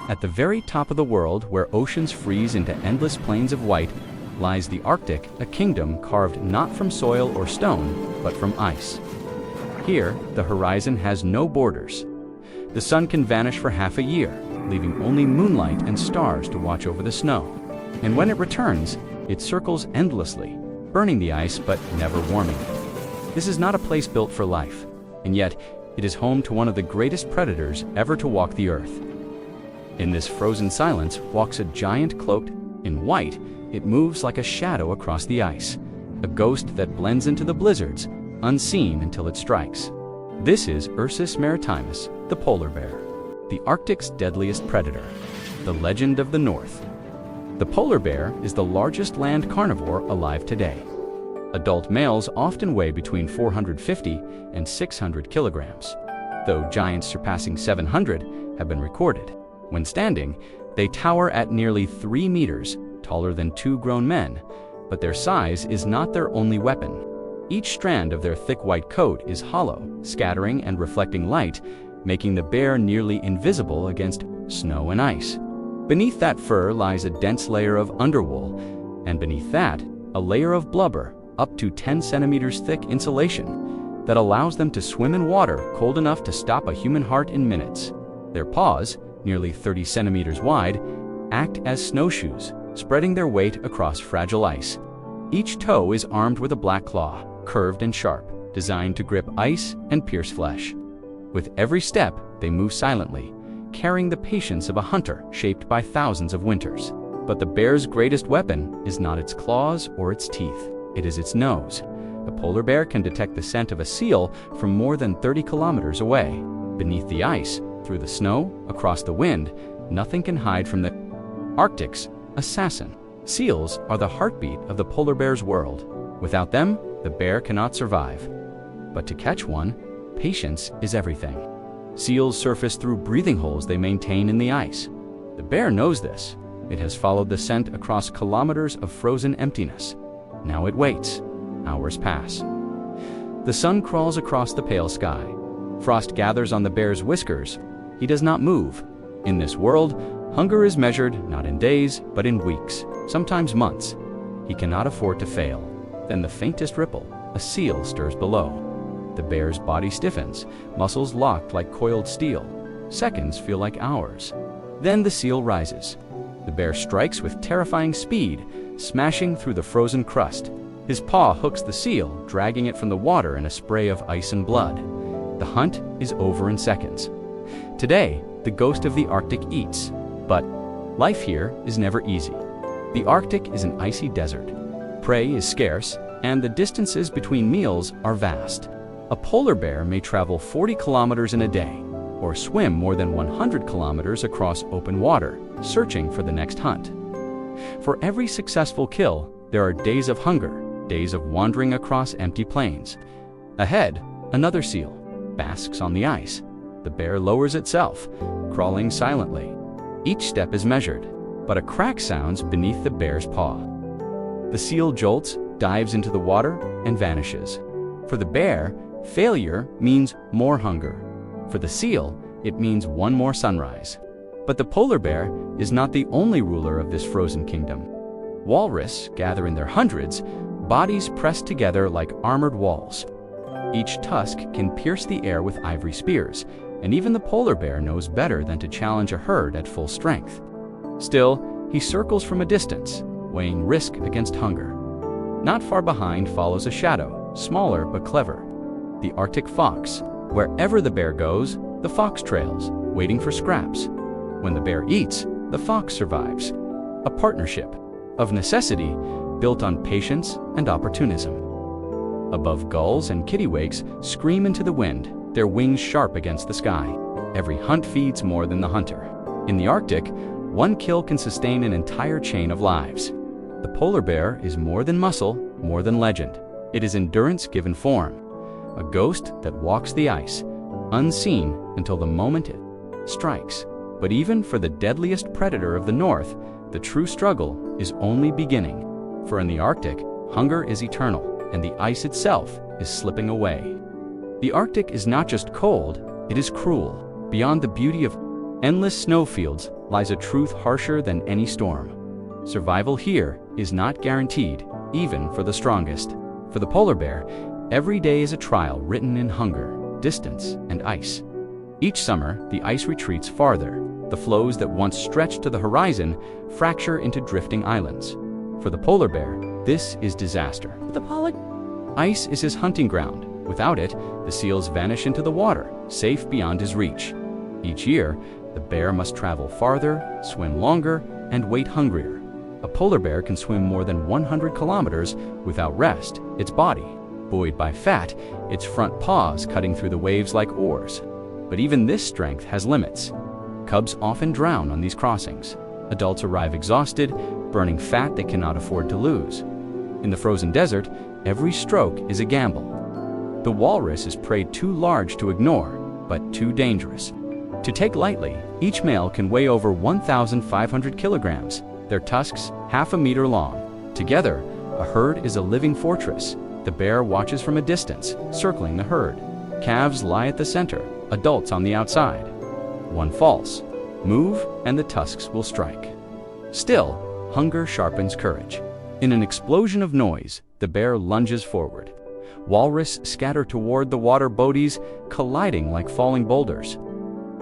At the very top of the world, where oceans freeze into endless plains of white, lies the Arctic, a kingdom carved not from soil or stone, but from ice. Here, the horizon has no borders. The sun can vanish for half a year, leaving only moonlight and stars to watch over the snow. And when it returns, it circles endlessly, burning the ice but never warming it. This is not a place built for life, and yet it is home to one of the greatest predators ever to walk the earth. In this frozen silence walks a giant cloaked in white. It moves like a shadow across the ice, a ghost that blends into the blizzards, unseen until it strikes. This is Ursus maritimus, the polar bear, the Arctic's deadliest predator, the legend of the North. The polar bear is the largest land carnivore alive today. Adult males often weigh between 450 and 600 kilograms, though giants surpassing 700 have been recorded. When standing, they tower at nearly 3 meters, taller than 2 grown men, but their size is not their only weapon. Each strand of their thick white coat is hollow, scattering and reflecting light, making the bear nearly invisible against snow and ice. Beneath that fur lies a dense layer of underwool, and beneath that, a layer of blubber, up to 10 centimeters thick insulation, that allows them to swim in water cold enough to stop a human heart in minutes. Their paws, nearly 30 centimeters wide, act as snowshoes, spreading their weight across fragile ice. Each toe is armed with a black claw, curved and sharp, designed to grip ice and pierce flesh. With every step, they move silently, carrying the patience of a hunter shaped by thousands of winters. But the bear's greatest weapon is not its claws or its teeth. It is its nose. A polar bear can detect the scent of a seal from more than 30 kilometers away. Beneath the ice, through the snow, across the wind, nothing can hide from the Arctic's assassin. Seals are the heartbeat of the polar bear's world. Without them, the bear cannot survive. But to catch one, patience is everything. Seals surface through breathing holes they maintain in the ice. The bear knows this. It has followed the scent across kilometers of frozen emptiness. Now it waits. Hours pass. The sun crawls across the pale sky. Frost gathers on the bear's whiskers. He does not move. In this world, hunger is measured not in days, but in weeks, sometimes months. He cannot afford to fail. Then the faintest ripple, a seal stirs below. The bear's body stiffens, muscles locked like coiled steel. Seconds feel like hours. Then the seal rises. The bear strikes with terrifying speed, smashing through the frozen crust. His paw hooks the seal, dragging it from the water in a spray of ice and blood. The hunt is over in seconds. Today, the ghost of the Arctic eats, but life here is never easy. The Arctic is an icy desert. Prey is scarce, and the distances between meals are vast. A polar bear may travel 40 kilometers in a day, or swim more than 100 kilometers across open water, searching for the next hunt. For every successful kill, there are days of hunger, days of wandering across empty plains. Ahead, another seal basks on the ice. The bear lowers itself, crawling silently. Each step is measured, but a crack sounds beneath the bear's paw. The seal jolts, dives into the water, and vanishes. For the bear, failure means more hunger. For the seal, it means one more sunrise. But the polar bear is not the only ruler of this frozen kingdom. Walrus gather in their hundreds, bodies pressed together like armored walls. Each tusk can pierce the air with ivory spears, and even the polar bear knows better than to challenge a herd at full strength. Still, he circles from a distance, weighing risk against hunger. Not far behind follows a shadow, smaller but clever. The Arctic fox. Wherever the bear goes, the fox trails, waiting for scraps. When the bear eats, the fox survives. A partnership, of necessity, built on patience and opportunism. Above, gulls and kittiwakes scream into the wind, their wings sharp against the sky. Every hunt feeds more than the hunter. In the Arctic, one kill can sustain an entire chain of lives. The polar bear is more than muscle, more than legend. It is endurance given form. A ghost that walks the ice, unseen until the moment it strikes. But even for the deadliest predator of the North, the true struggle is only beginning. For in the Arctic, hunger is eternal, and the ice itself is slipping away. The Arctic is not just cold, it is cruel. Beyond the beauty of endless snowfields lies a truth harsher than any storm. Survival here is not guaranteed, even for the strongest. For the polar bear, every day is a trial written in hunger, distance, and ice. Each summer, the ice retreats farther. The floes that once stretched to the horizon fracture into drifting islands. For the polar bear, this is disaster. Ice is his hunting ground. Without it, the seals vanish into the water, safe beyond his reach. Each year, the bear must travel farther, swim longer, and wait hungrier. A polar bear can swim more than 100 kilometers without rest, its body buoyed by fat, its front paws cutting through the waves like oars. But even this strength has limits. Cubs often drown on these crossings. Adults arrive exhausted, burning fat they cannot afford to lose. In the frozen desert, every stroke is a gamble. The walrus is prey too large to ignore, but too dangerous to take lightly. Each male can weigh over 1,500 kilograms, their tusks half a meter long. Together, a herd is a living fortress. The bear watches from a distance, circling the herd. Calves lie at the center, adults on the outside. One false move, and the tusks will strike. Still, hunger sharpens courage. In an explosion of noise, the bear lunges forward. Walrus scatter toward the water bodies, colliding like falling boulders.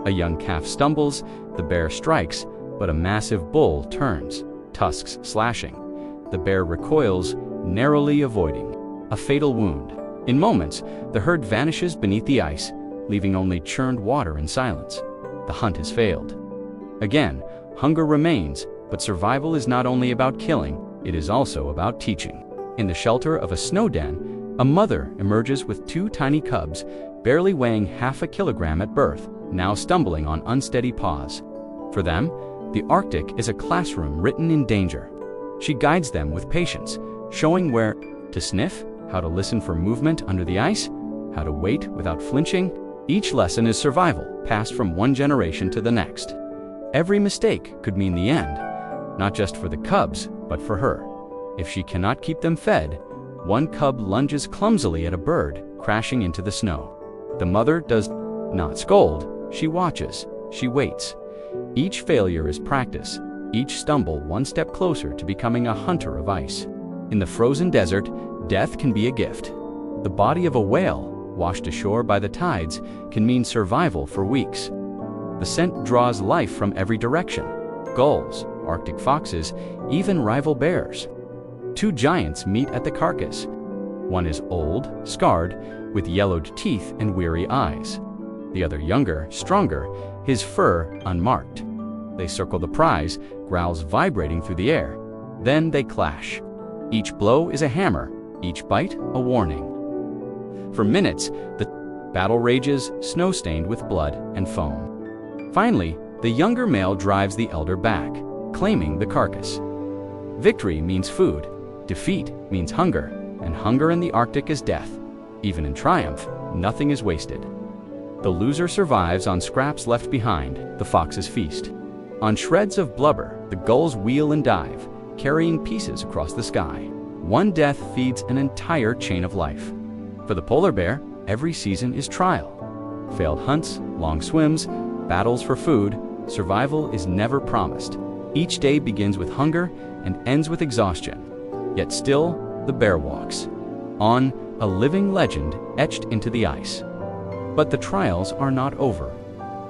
A young calf stumbles, the bear strikes, but a massive bull turns, tusks slashing. The bear recoils, narrowly avoiding a fatal wound. In moments, the herd vanishes beneath the ice, leaving only churned water and silence. The hunt has failed. Again, hunger remains, but survival is not only about killing, it is also about teaching. In the shelter of a snow den, a mother emerges with two tiny cubs, barely weighing half a kilogram at birth, now stumbling on unsteady paws. For them, the Arctic is a classroom written in danger. She guides them with patience, showing where to sniff, how to listen for movement under the ice, how to wait without flinching. Each lesson is survival, passed from one generation to the next. Every mistake could mean the end, not just for the cubs, but for her. If she cannot keep them fed, one cub lunges clumsily at a bird, crashing into the snow. The mother does not scold, she watches, she waits. Each failure is practice, each stumble one step closer to becoming a hunter of ice. In the frozen desert, death can be a gift. The body of a whale, washed ashore by the tides, can mean survival for weeks. The scent draws life from every direction. Gulls, Arctic foxes, even rival bears. Two giants meet at the carcass. One is old, scarred, with yellowed teeth and weary eyes. The other younger, stronger, his fur unmarked. They circle the prize, growls vibrating through the air. Then they clash. Each blow is a hammer, each bite a warning. For minutes, the battle rages, snow-stained with blood and foam. Finally, the younger male drives the elder back, claiming the carcass. Victory means food, defeat means hunger, and hunger in the Arctic is death. Even in triumph, nothing is wasted. The loser survives on scraps left behind, the foxes feast. On shreds of blubber, the gulls wheel and dive, carrying pieces across the sky. One death feeds an entire chain of life. For the polar bear, every season is trial. Failed hunts, long swims, battles for food, survival is never promised. Each day begins with hunger and ends with exhaustion. Yet still, the bear walks on, a living legend etched into the ice. But the trials are not over.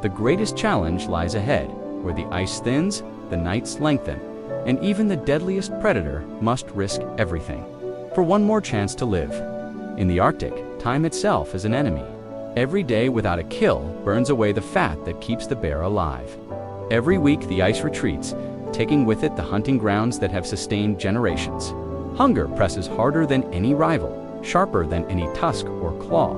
The greatest challenge lies ahead, where the ice thins, the nights lengthen, and even the deadliest predator must risk everything for one more chance to live. In the Arctic, time itself is an enemy. Every day without a kill burns away the fat that keeps the bear alive. Every week the ice retreats, taking with it the hunting grounds that have sustained generations. Hunger presses harder than any rival, sharper than any tusk or claw.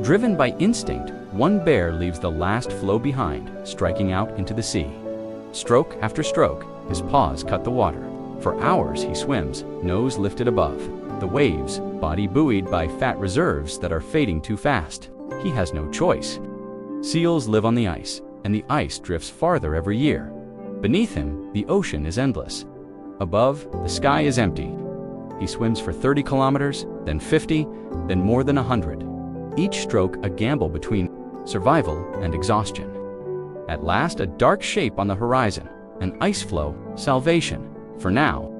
Driven by instinct, one bear leaves the last floe behind, striking out into the sea. Stroke after stroke, his paws cut the water. For hours he swims, nose lifted above the waves, body buoyed by fat reserves that are fading too fast. He has no choice. Seals live on the ice, and the ice drifts farther every year. Beneath him, the ocean is endless. Above, the sky is empty. He swims for 30 kilometers, then 50, then more than 100. Each stroke a gamble between survival and exhaustion. At last, a dark shape on the horizon, an ice floe, salvation, for now.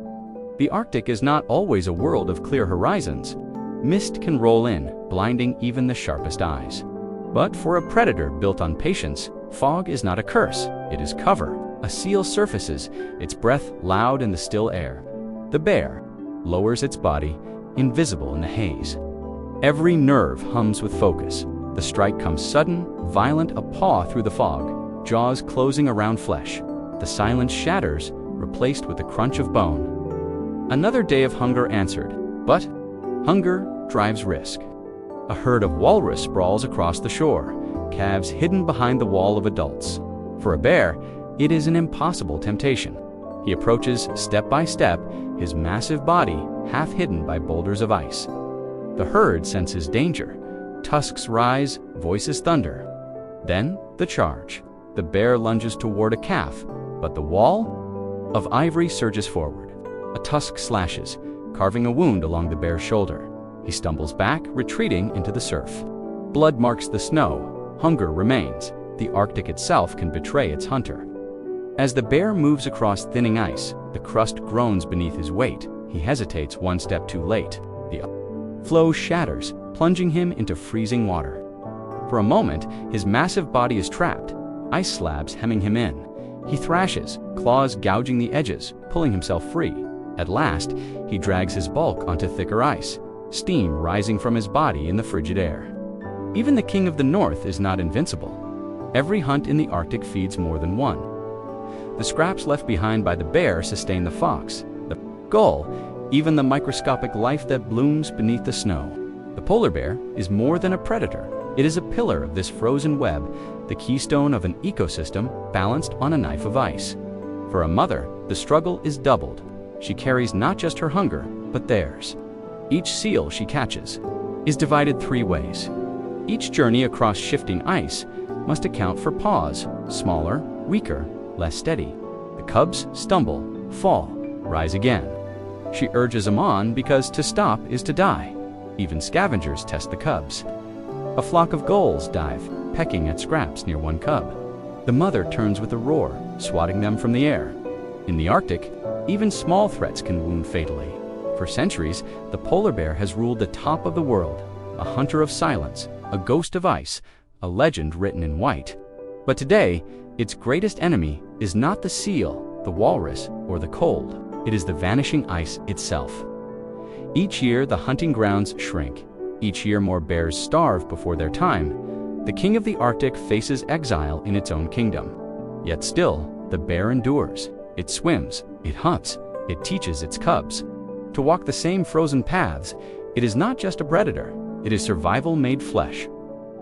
The Arctic is not always a world of clear horizons. Mist can roll in, blinding even the sharpest eyes. But for a predator built on patience, fog is not a curse, it is cover. A seal surfaces, its breath loud in the still air. The bear lowers its body, invisible in the haze. Every nerve hums with focus. The strike comes sudden, violent, a paw through the fog, jaws closing around flesh. The silence shatters, replaced with the crunch of bone. Another day of hunger answered, but hunger drives risk. A herd of walrus sprawls across the shore, calves hidden behind the wall of adults. For a bear, it is an impossible temptation. He approaches step by step, his massive body half hidden by boulders of ice. The herd senses danger. Tusks rise, voices thunder. Then the charge. The bear lunges toward a calf, but the wall of ivory surges forward. A tusk slashes, carving a wound along the bear's shoulder. He stumbles back, retreating into the surf. Blood marks the snow. Hunger remains. The Arctic itself can betray its hunter. As the bear moves across thinning ice, the crust groans beneath his weight. He hesitates one step too late. The floe shatters, plunging him into freezing water. For a moment, his massive body is trapped, ice slabs hemming him in. He thrashes, claws gouging the edges, pulling himself free. At last, he drags his bulk onto thicker ice, steam rising from his body in the frigid air. Even the king of the north is not invincible. Every hunt in the Arctic feeds more than one. The scraps left behind by the bear sustain the fox, the gull, even the microscopic life that blooms beneath the snow. The polar bear is more than a predator. It is a pillar of this frozen web, the keystone of an ecosystem balanced on a knife of ice. For a mother, the struggle is doubled. She carries not just her hunger, but theirs. Each seal she catches is divided 3 ways. Each journey across shifting ice must account for pause, smaller, weaker, less steady. The cubs stumble, fall, rise again. She urges them on because to stop is to die. Even scavengers test the cubs. A flock of gulls dive, pecking at scraps near one cub. The mother turns with a roar, swatting them from the air. In the Arctic, even small threats can wound fatally. For centuries, the polar bear has ruled the top of the world, a hunter of silence, a ghost of ice, a legend written in white. But today, its greatest enemy is not the seal, the walrus, or the cold. It is the vanishing ice itself. Each year, the hunting grounds shrink. Each year, more bears starve before their time. The king of the Arctic faces exile in its own kingdom. Yet still, the bear endures. It swims, it hunts, it teaches its cubs. To walk the same frozen paths, it is not just a predator, it is survival made flesh.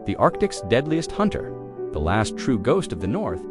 The Arctic's deadliest hunter, the last true ghost of the North,